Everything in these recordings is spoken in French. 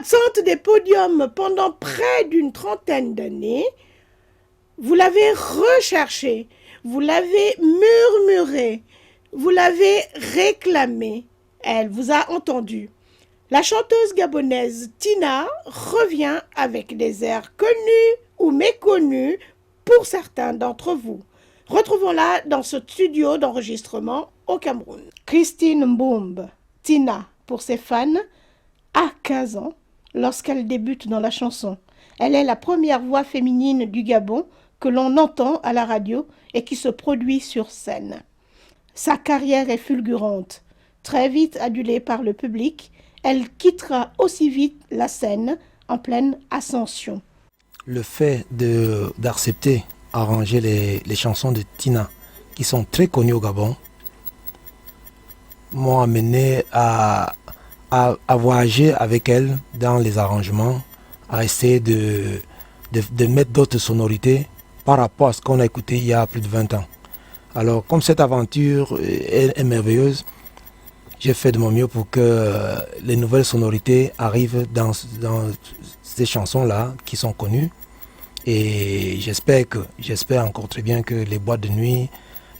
absente des podiums pendant près d'une trentaine d'années, vous l'avez recherchée, vous l'avez murmurée, vous l'avez réclamée. Elle vous a entendu. La chanteuse gabonaise Tina revient avec des airs connus ou méconnus pour certains d'entre vous. Retrouvons-la dans ce studio d'enregistrement au Cameroun. Christine Mboumbe, Tina, pour ses fans, a 15 ans lorsqu'elle débute dans la chanson. Elle est la première voix féminine du Gabon que l'on entend à la radio et qui se produit sur scène. Sa carrière est fulgurante. Très vite adulée par le public, elle quittera aussi vite la scène en pleine ascension. Le fait d'accepter arranger les chansons de Tina, qui sont très connues au Gabon, m'ont amené à voyager avec elle dans les arrangements, à essayer de mettre d'autres sonorités par rapport à ce qu'on a écouté il y a plus de 20 ans. Alors, comme cette aventure est merveilleuse, j'ai fait de mon mieux pour que les nouvelles sonorités arrivent dans ces chansons-là qui sont connues. Et j'espère encore très bien que les boîtes de nuit,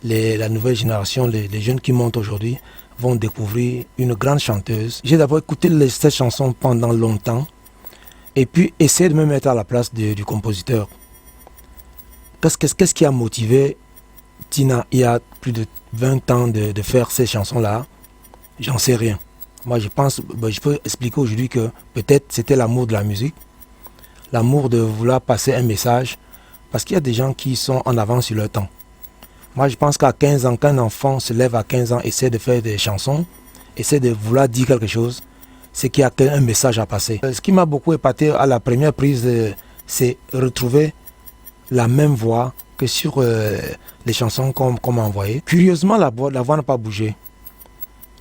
la nouvelle génération, les jeunes qui montent aujourd'hui vont découvrir une grande chanteuse. J'ai d'abord écouté cette chanson pendant longtemps et puis essayer de me mettre à la place du compositeur. Qu'est-ce qui a motivé Tina il y a plus de 20 ans de faire ces chansons-là? J'en sais rien. Moi je peux expliquer aujourd'hui que peut-être c'était l'amour de la musique, l'amour de vouloir passer un message, parce qu'il y a des gens qui sont en avance sur leur temps. Moi je pense qu'à 15 ans, qu'un enfant se lève à 15 ans, essaie de faire des chansons, essaie de vouloir dire quelque chose, c'est qu'il y a un message à passer. Ce qui m'a beaucoup épaté à la première prise, c'est retrouver la même voix que sur les chansons qu'on m'a envoyées. Curieusement, la voix n'a pas bougé.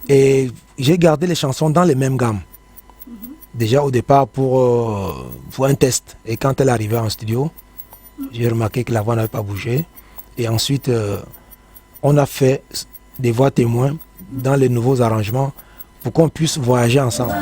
Et j'ai gardé les chansons dans les mêmes gammes. Déjà au départ pour un test. Et quand elle est arrivée en studio, j'ai remarqué que la voix n'avait pas bougé. Et ensuite, on a fait des voix témoins dans les nouveaux arrangements pour qu'on puisse voyager ensemble.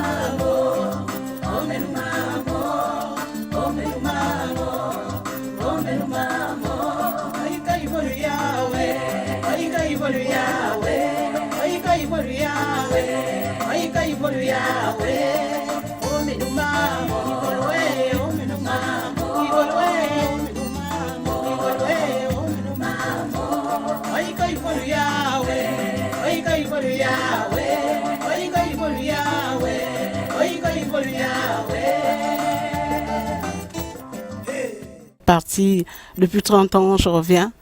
Parti depuis 30 ans, je reviens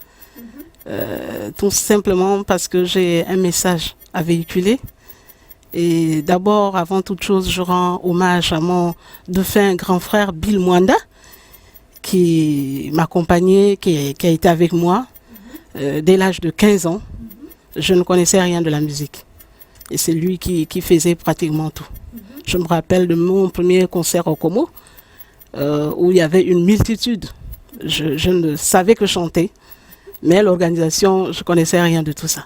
tout simplement parce que j'ai un message à véhiculer. Et d'abord, avant toute chose, je rends hommage à mon défunt grand frère Bill Mwanda, qui m'accompagnait, qui a été avec moi dès l'âge de 15 ans. Je ne connaissais rien de la musique. Et c'est lui qui faisait pratiquement tout. Je me rappelle de mon premier concert au Como, où il y avait une multitude. Je ne savais que chanter, mais l'organisation, je ne connaissais rien de tout ça.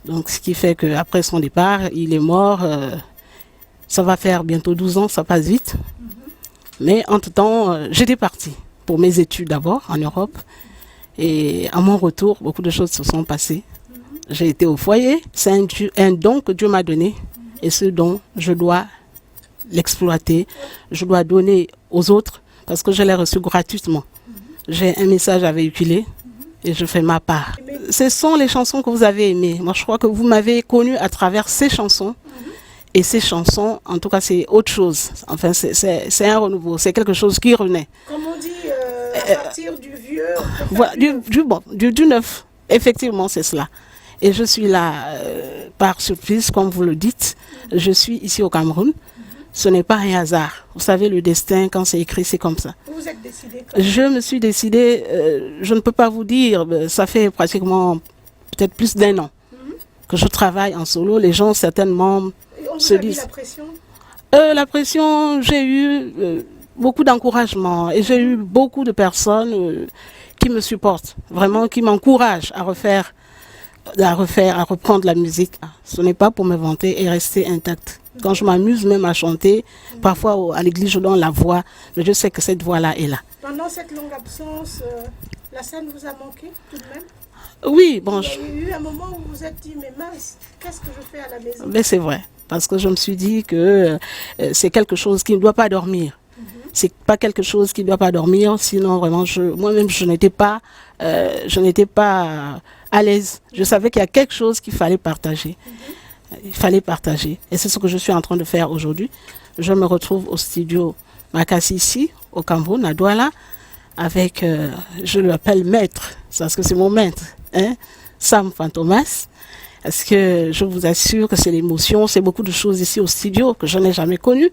Donc, ce qui fait qu'après son départ, il est mort. Ça va faire bientôt 12 ans, ça passe vite. Mais entre-temps, j'étais partie pour mes études d'abord en Europe. Et à mon retour, beaucoup de choses se sont passées. J'ai été au foyer. C'est un don que Dieu m'a donné. Et ce don, je dois l'exploiter. Je dois donner aux autres parce que je l'ai reçu gratuitement. J'ai un message à véhiculer et je fais ma part. Ce sont les chansons que vous avez aimées. Moi, je crois que vous m'avez connue à travers ces chansons. Et ces chansons, en tout cas, c'est autre chose. Enfin, c'est un renouveau. C'est quelque chose qui renaît. Comme on dit, à partir du vieux... Voilà, du neuf. Effectivement, c'est cela. Et je suis là par surprise, comme vous le dites. Je suis ici au Cameroun. Ce n'est pas un hasard. Vous savez, le destin, quand c'est écrit, c'est comme ça. Vous êtes décidée? Je me suis décidée, je ne peux pas vous dire, ça fait pratiquement peut-être plus d'1 an que je travaille en solo. Les gens certainement se disent... la pression? La pression, j'ai eu beaucoup d'encouragement et j'ai eu beaucoup de personnes qui me supportent, vraiment qui m'encouragent à reprendre la musique. Ce n'est pas pour me vanter et rester intacte. Quand je m'amuse même à chanter, parfois à l'église, je donne la voix, mais je sais que cette voix-là est là. Pendant cette longue absence, la scène vous a manqué tout de même? Oui, bon. Il y a eu un moment où vous vous êtes dit, mais mince, qu'est-ce que je fais à la maison? Mais c'est vrai, parce que je me suis dit que c'est quelque chose qui ne doit pas dormir. C'est pas quelque chose qui ne doit pas dormir, sinon vraiment, moi-même, je n'étais pas à l'aise. Je savais qu'il y a quelque chose qu'il fallait partager. Il fallait partager. Et c'est ce que je suis en train de faire aujourd'hui. Je me retrouve au studio Makassi ici, au Cameroun, à Douala, avec, je l'appelle maître, parce que c'est mon maître, hein, Sam Fantomas. Parce que je vous assure que c'est l'émotion, c'est beaucoup de choses ici au studio que je n'ai jamais connues.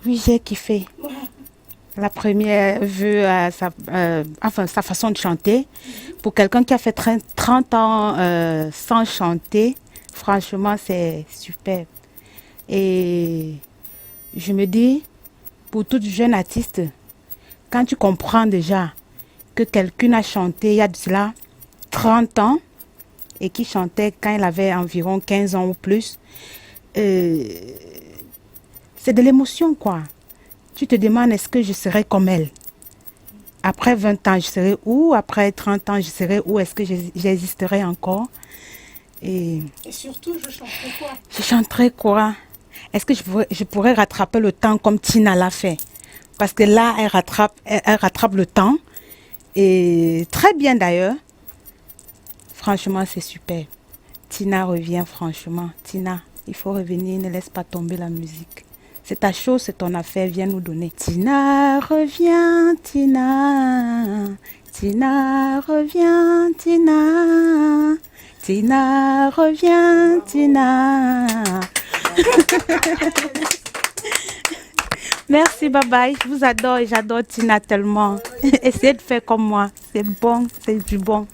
Oui, j'ai kiffé. La première vue, sa façon de chanter. Pour quelqu'un qui a fait 30 ans sans chanter, franchement, c'est super. Et je me dis, pour toute jeune artiste, quand tu comprends déjà que quelqu'un a chanté il y a de cela 30 ans et qui chantait quand il avait environ 15 ans ou plus, c'est de l'émotion, quoi. Tu te demandes, est-ce que je serai comme elle? Après 20 ans, je serai où? Après 30 ans, je serai où? Est-ce que j'existerai encore? Et surtout, je chanterai quoi? Je chanterai quoi? Est-ce que je pourrais rattraper le temps comme Tina l'a fait? Parce que là, elle rattrape le temps. Et très bien d'ailleurs. Franchement, c'est super. Tina revient, franchement. Tina, il faut revenir, ne laisse pas tomber la musique. C'est ta chose, c'est ton affaire, viens nous donner. Tina, reviens, Tina. Tina, reviens, Tina. Tina, reviens, Tina. Merci, bye bye. Je vous adore et j'adore Tina tellement. Essayez de faire comme moi. C'est bon, c'est du bon.